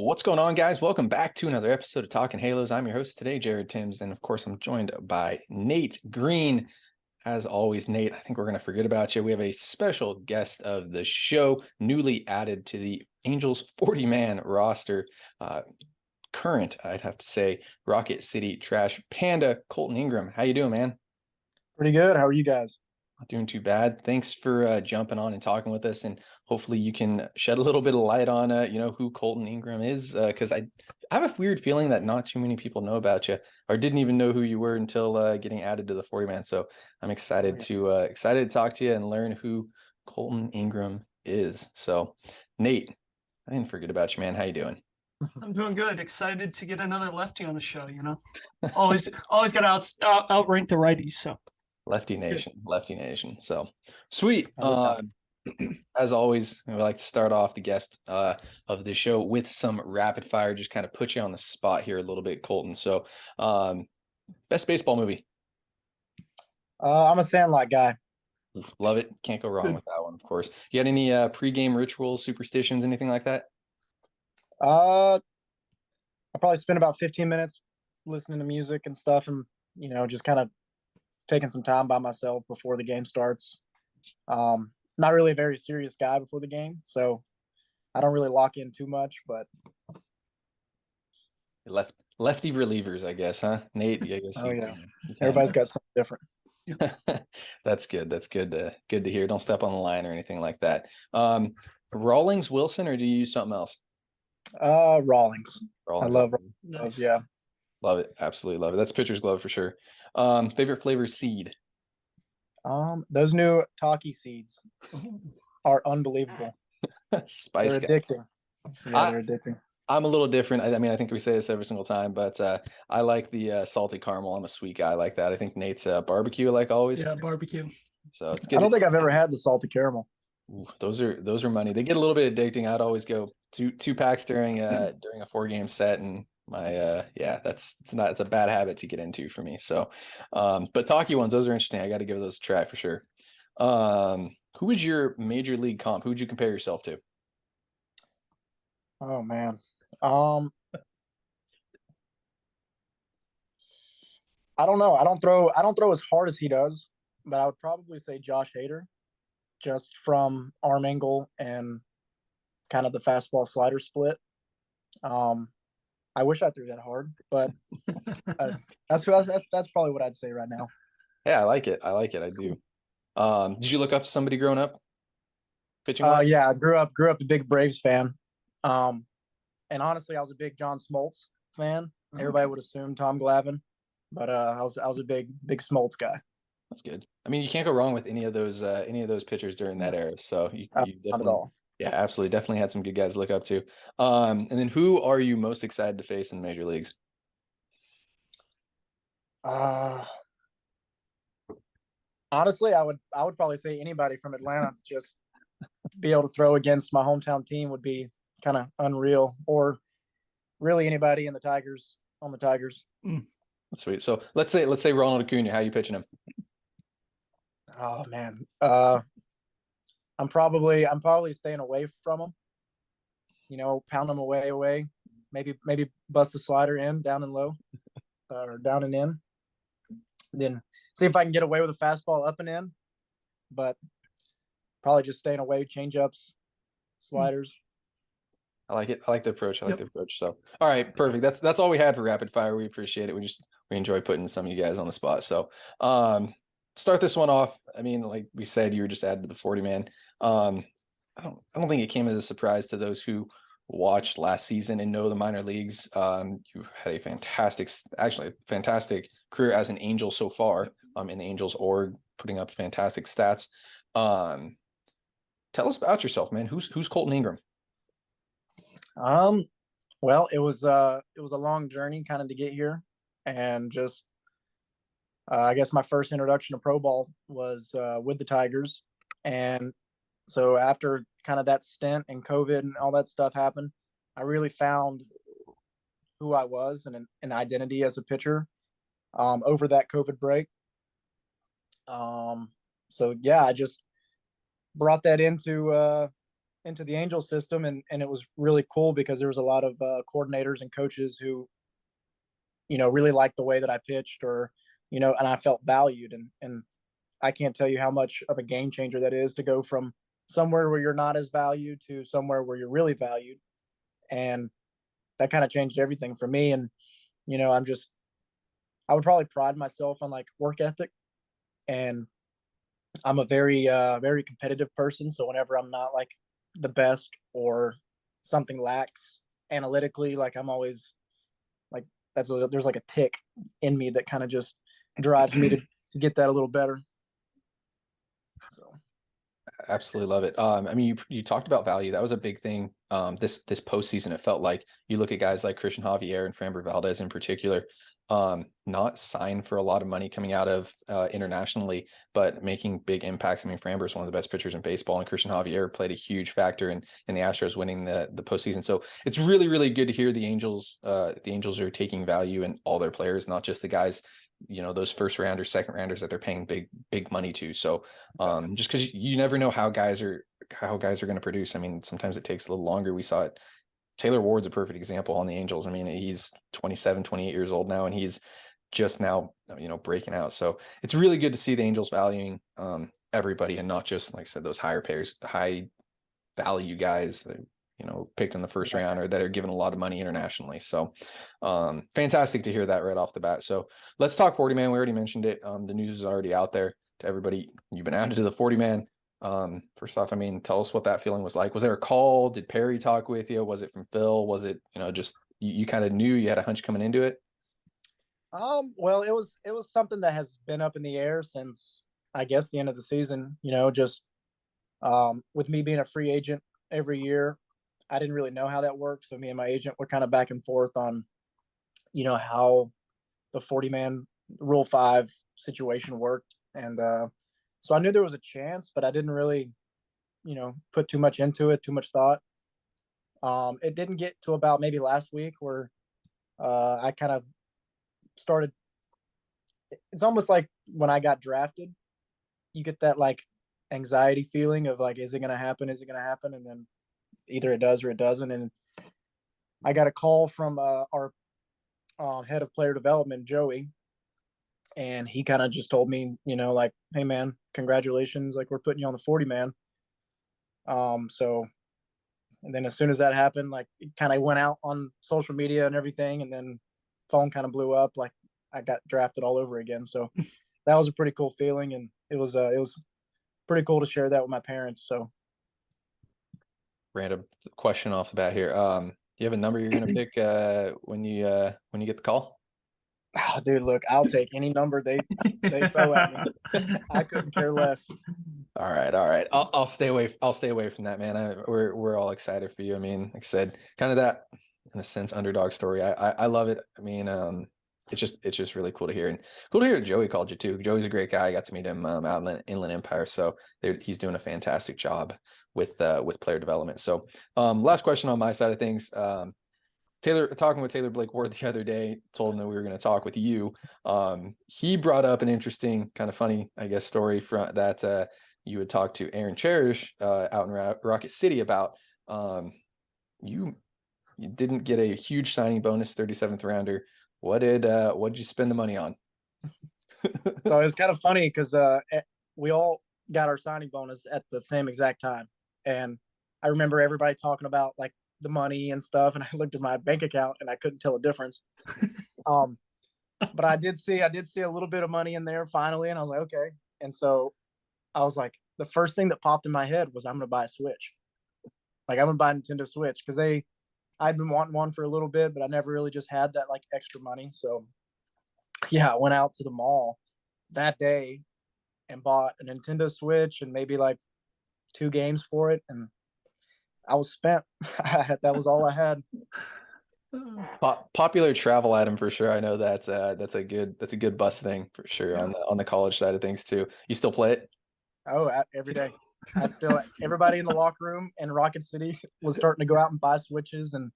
What's going on, guys? Welcome back to another episode of Talking Halos. I'm your host today, Jared Timms, and of course, I'm joined by Nate Green. As always, Nate, I think we're going to forget about you. We have a special guest of the show, newly added to the Angels 40-man roster. Current, I'd have to say, Rocket City Trash Panda, Kolton Ingram. How you doing, man? Pretty good. How are you guys? Not doing too bad. Thanks for jumping on and talking with us, and hopefully you can shed a little bit of light on who Kolton Ingram is, because I have a weird feeling that not too many people know about you or didn't even know who you were until getting added to the 40 man. So I'm excited to talk to you and learn who Kolton Ingram is. So Nate, I didn't forget about you, man. How you doing? I'm doing good. Excited to get another lefty on the show. Always got to outrank the righties. So Lefty Nation. So sweet. Yeah. As always, we like to start off the guest of the show with some rapid fire, just kind of put you on the spot here a little bit, Kolton. So, best baseball movie? I'm a Sandlot guy. Love it. Can't go wrong with that one, of course. You got any pregame rituals, superstitions, anything like that? I probably spend about 15 minutes listening to music and stuff, and just kind of taking some time by myself before the game starts. Not really a very serious guy before the game, so I don't really lock in too much. But Lefty relievers, I guess, huh? Nate, I guess. Everybody's got something different. That's good. That's good to hear. Don't step on the line or anything like that. Rawlings, Wilson, or do you use something else? Rawlings. I love Rawlings. Nice. Yeah. Love it. Absolutely love it. That's pitcher's glove for sure. Favorite flavor seed? Those new Taki seeds are unbelievable. Spice. They're addicting. Yeah, they're addicting. I'm a little different. I mean, I think we say this every single time, but I like the salty caramel. I'm a sweet guy. I like that. I think Nate's barbecue, like always. Yeah, barbecue. So it's good. I don't think I've ever had the salty caramel. Ooh, those are money. They get a little bit addicting. I'd always go two packs during a 4-game set, and it's a bad habit to get into for me. So, but Taki ones, those are interesting. I got to give those a try for sure. Who is your major league comp? Who would you compare yourself to? Oh man. I don't know. I don't throw as hard as he does, but I would probably say Josh Hader, just from arm angle and kind of the fastball slider split. I wish I threw that hard, but that's probably what I'd say right now. Yeah, I like it. I do. Did you look up somebody growing up? Pitching? Yeah, I grew up a big Braves fan. And honestly, I was a big John Smoltz fan. Everybody would assume Tom Glavine, but I was a big Smoltz guy. That's good. I mean, you can't go wrong with any of those pitchers during that era. So you definitely, not at all. Yeah, absolutely, definitely had some good guys to look up to. And then who are you most excited to face in the major leagues? Honestly, I would probably say anybody from Atlanta. Just be able to throw against my hometown team would be kind of unreal, or really anybody in the Tigers on the Tigers. That's sweet. So let's say Ronald Acuna. How are you pitching him? Oh man, I'm probably staying away from him. Pound him away. Maybe bust the slider in, down and low, or down and in. Then see if I can get away with a fastball up and in, but probably just staying away. Change ups, sliders. I like it. I like the approach. So, all right, perfect. That's all we had for rapid fire. We appreciate it. We enjoy putting some of you guys on the spot. So, start this one off. I mean, like we said, you were just added to the 40 man. I don't think it came as a surprise to those who watched last season and know the minor leagues. You had a fantastic career as an Angel so far. In the Angels org, putting up fantastic stats. Tell us about yourself, man. Who's Kolton Ingram? Well, it was a long journey kind of to get here, and just I guess my first introduction to pro ball was with the Tigers, and so after kind of that stint and COVID and all that stuff happened, I really found who I was and an identity as a pitcher over that COVID break. So yeah, I just brought that into into the Angel system, and it was really cool because there was a lot of coordinators and coaches who, really liked the way that I pitched, or, and I felt valued. And I can't tell you how much of a game changer that is to go from somewhere where you're not as valued to somewhere where you're really valued. And that kind of changed everything for me. And, I would probably pride myself on like work ethic, and I'm a very, very competitive person. So whenever I'm not like the best, or something lacks analytically, like I'm always like, there's like a tick in me that kind of just drives me to get that a little better. So Absolutely love it. I mean, you talked about value. That was a big thing. This postseason, it felt like you look at guys like Christian Javier and Framber Valdez in particular, not signed for a lot of money coming out of internationally, but making big impacts. I mean, Framber is one of the best pitchers in baseball, and Christian Javier played a huge factor in the Astros winning the postseason. So it's really, really good to hear the Angels are taking value in all their players, not just the guys, those first rounders, second rounders that they're paying big money to. So just because you never know how guys are going to produce. I mean, sometimes it takes a little longer. We saw it. Taylor Ward's a perfect example on the Angels. I mean, he's 27, 28 years old now, and he's just now, breaking out. So it's really good to see the Angels valuing everybody, and not just, like I said, those higher payers, high value guys that, picked in the first round, or that are given a lot of money internationally. So fantastic to hear that right off the bat. So let's talk 40 man. We already mentioned it. The news is already out there to everybody. You've been added to the 40 man. First off, I mean, tell us what that feeling was like. Was there a call? Did Perry talk with you? Was it from Phil? Was it, just you kind of knew, you had a hunch coming into it? Well, it was something that has been up in the air since, I guess, the end of the season. Just with me being a free agent every year, I didn't really know how that worked. So me and my agent were kind of back and forth on, how the 40 man Rule 5 situation worked. And so I knew there was a chance, but I didn't really, put too much into it, too much thought. It didn't get to about maybe last week where I kind of started. It's almost like when I got drafted, you get that like anxiety feeling of like, is it going to happen? Is it going to happen? And then either it does or it doesn't. And I got a call from our head of player development, Joey, and he kind of just told me, like, hey man, congratulations, like we're putting you on the 40 man. So, and then as soon as that happened, like it kind of went out on social media and everything, and then phone kind of blew up, like I got drafted all over again. So that was a pretty cool feeling, and it was pretty cool to share that with my parents. So Random question off the bat here. You have a number you're gonna pick when you get the call? Oh, dude, look, I'll take any number they throw at me. I couldn't care less. All right. I'll stay away. I'll stay away from that, man. We're all excited for you. I mean, like I said, kind of that, in a sense, underdog story. I love it. I mean, it's just really cool to hear, and cool to hear Joey called you too. Joey's a great guy. I got to meet him out in the Inland Empire, so he's doing a fantastic job with player development. So last question on my side of things. Talking with Taylor Blake Ward the other day, told him that we were going to talk with you. He brought up an interesting, kind of funny, I guess, story from that you would talk to Aaron Cherish out in Rocket City about. You didn't get a huge signing bonus, 37th rounder. What did you spend the money on? So it was kind of funny because we all got our signing bonus at the same exact time, and I remember everybody talking about like the money and stuff, and I looked at my bank account and I couldn't tell a difference. But I did see a little bit of money in there finally, and I was like, okay. And so I was like, the first thing that popped in my head was I'm gonna buy a Switch. Like I'm gonna buy a Nintendo Switch because I'd been wanting one for a little bit, but I never really just had that like extra money. So yeah, I went out to the mall that day and bought a Nintendo Switch and maybe like 2 games for it, and I was spent. That was all I had. Popular travel item for sure. I know that's a good bus thing for sure, yeah, on the college side of things too. You still play it? Oh, every day. Everybody in the locker room in Rocket City was starting to go out and buy Switches, and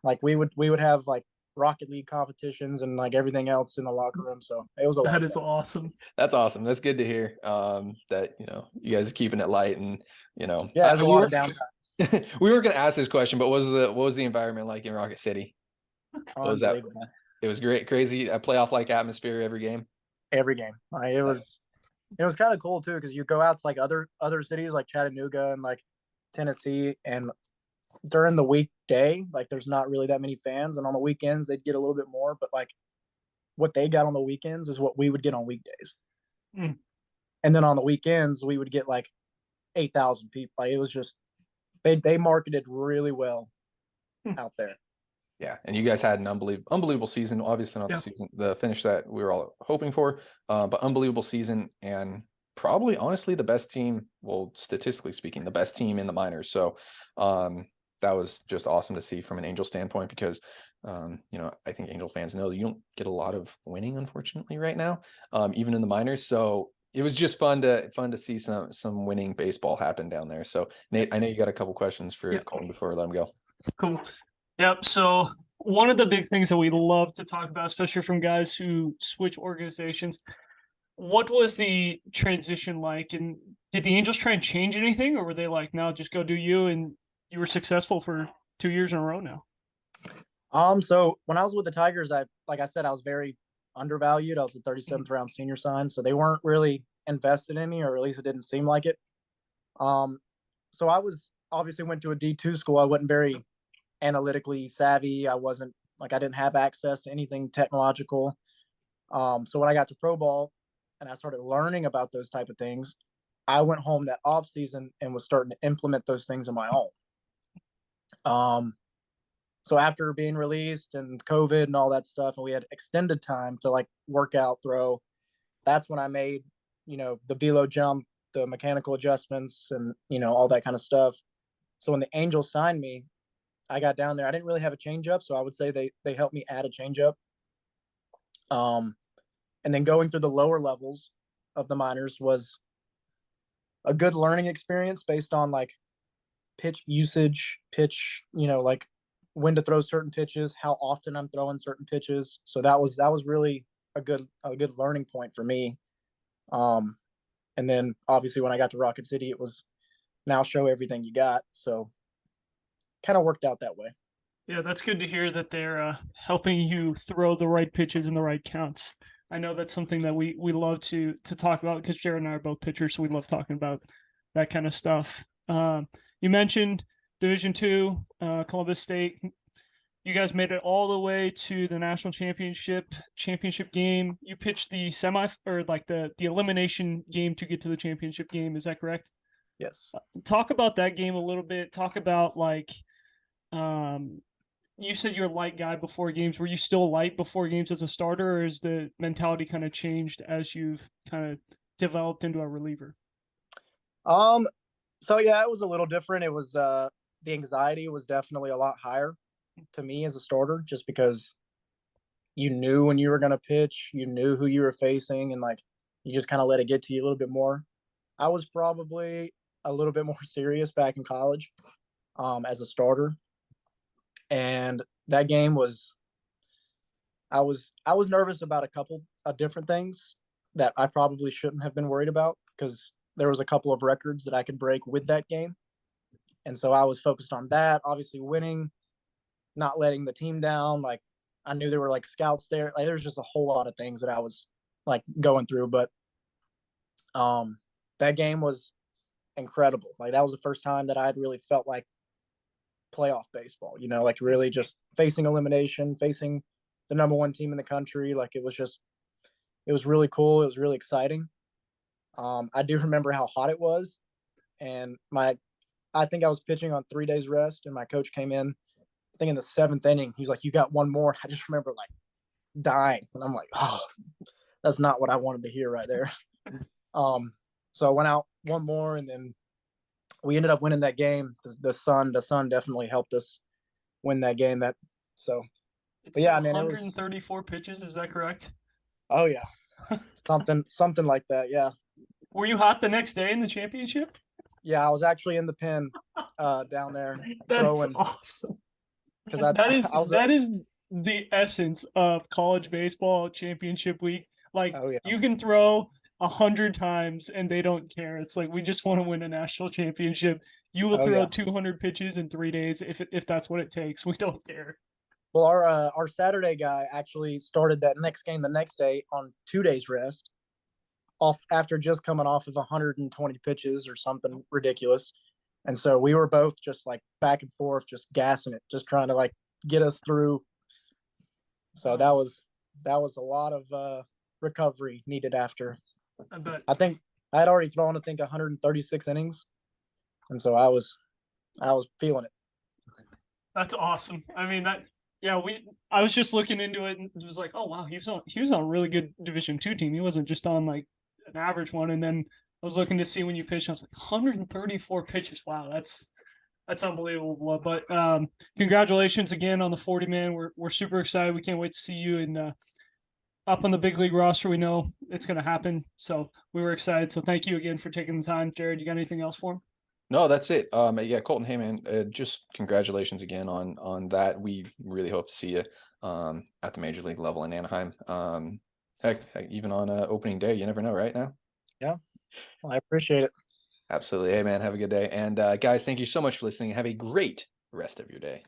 like we would have like Rocket League competitions and like everything else in the locker room. So it was a lot. That is awesome. That's awesome. That's good to hear. That you guys are keeping it light, and yeah, as a lot of downtime. We weren't going to ask this question, but what was the environment like in Rocket City? What was that? Unbelievable. It was great, crazy, a playoff like atmosphere every game. Every game. It was kind of cool too, because you go out to like other cities like Chattanooga and like Tennessee, and during the weekday, like there's not really that many fans, and on the weekends they'd get a little bit more, but like what they got on the weekends is what we would get on weekdays. Mm. And then on the weekends we would get like 8,000 people. Like it was just they marketed really well out there. Yeah, and you guys had an unbelievable season. Obviously, not the finish that we were all hoping for, but unbelievable season, and probably honestly the best team. Well, statistically speaking, the best team in the minors. So that was just awesome to see from an Angel standpoint, because I think Angel fans know that you don't get a lot of winning, unfortunately, right now, even in the minors. So it was just fun to see some winning baseball happen down there. So Nate, I know you got a couple questions for Kolton before we let him go. Cool. Yep. So one of the big things that we love to talk about, especially from guys who switch organizations, what was the transition like? And did the Angels try and change anything, or were they like, no, just go do you, and you were successful for 2 years in a row now? So when I was with the Tigers, like I said, I was very undervalued. I was the 37th round senior sign, so they weren't really invested in me, or at least it didn't seem like it. So I was obviously went to a D2 school. I wasn't very analytically savvy. I didn't have access to anything technological. So when I got to pro ball and I started learning about those type of things, I went home that off season and was starting to implement those things on my own. So after being released and COVID and all that stuff, and we had extended time to like work out, throw, that's when I made, the velo jump, the mechanical adjustments, and, all that kind of stuff. So when the Angels signed me, I got down there. I didn't really have a changeup, so I would say they helped me add a changeup. And then going through the lower levels of the minors was a good learning experience based on like pitch usage, like when to throw certain pitches, how often I'm throwing certain pitches. So that was really a good learning point for me. And then obviously when I got to Rocket City, it was now show everything you got. So kind of worked out that way. Yeah, that's good to hear that they're helping you throw the right pitches and the right counts. I know that's something that we love to talk about, because Jared and I are both pitchers, so we love talking about that kind of stuff. You mentioned Division II, Columbus State. You guys made it all the way to the national championship game. You pitched the the elimination game to get to the championship game. Is that correct? Yes. Talk about that game a little bit. Talk about you said you're a light guy before games. Were you still light before games as a starter, or is the mentality kind of changed as you've kind of developed into a reliever? So yeah, it was a little different. It was the anxiety was definitely a lot higher to me as a starter, just because you knew when you were going to pitch, you knew who you were facing, and like you just kind of let it get to you a little bit more. I was probably a little bit more serious back in college as a starter. And that game was, I was nervous about a couple of different things that I probably shouldn't have been worried about, because there was a couple of records that I could break with that game. And so I was focused on that, obviously winning, not letting the team down. Like I knew there were like scouts there. Like there's just a whole lot of things that I was like going through, but that game was incredible. Like that was the first time that I had really felt like playoff baseball, like really just facing elimination, facing the number one team in the country. Like it was really cool. It was really exciting. I do remember how hot it was, and I think I was pitching on 3 days rest, and my coach came in, I think in the 7th inning. He's like, "You got one more." I just remember like dying, and I'm like, "Oh, that's not what I wanted to hear right there." So I went out one more, and then we ended up winning that game. The sun definitely helped us win that game. It's yeah, 134 pitches. Is that correct? Oh yeah, something like that. Yeah. Were you hot the next day in the championship? Yeah, I was actually in the pen down there throwing. Awesome. Because that is the essence of college baseball championship week. Like you can throw 100 times and they don't care. It's like, we just want to win a national championship. You will Oh, throw yeah. 200 pitches in 3 days if that's what it takes. We don't care. Well, our Saturday guy actually started that next game the next day on 2 days rest, off after just coming off of 120 pitches or something ridiculous. And so we were both just like back and forth, just gassing it, just trying to like get us through. So that was a lot of recovery needed after. I bet. I think I had already thrown, I think, 136 innings, and so I was feeling it. That's awesome. I mean I was just looking into it and it was like, oh wow, he was on a really good Division II team. He wasn't just on like an average one. And then I was looking to see when you pitched, I was like 134 pitches. Wow, that's unbelievable. But congratulations again on the 40 man. We're super excited. We can't wait to see you in up on the big league roster. We know it's gonna happen. So we were excited. So thank you again for taking the time. Jared, you got anything else for him? No, that's it. Yeah, Colton, hey man, just congratulations again on that. We really hope to see you at the major league level in Anaheim. Heck, even on opening day, you never know, right now. Yeah, well, I appreciate it. Absolutely. Hey man, have a good day. And guys, thank you so much for listening. Have a great rest of your day.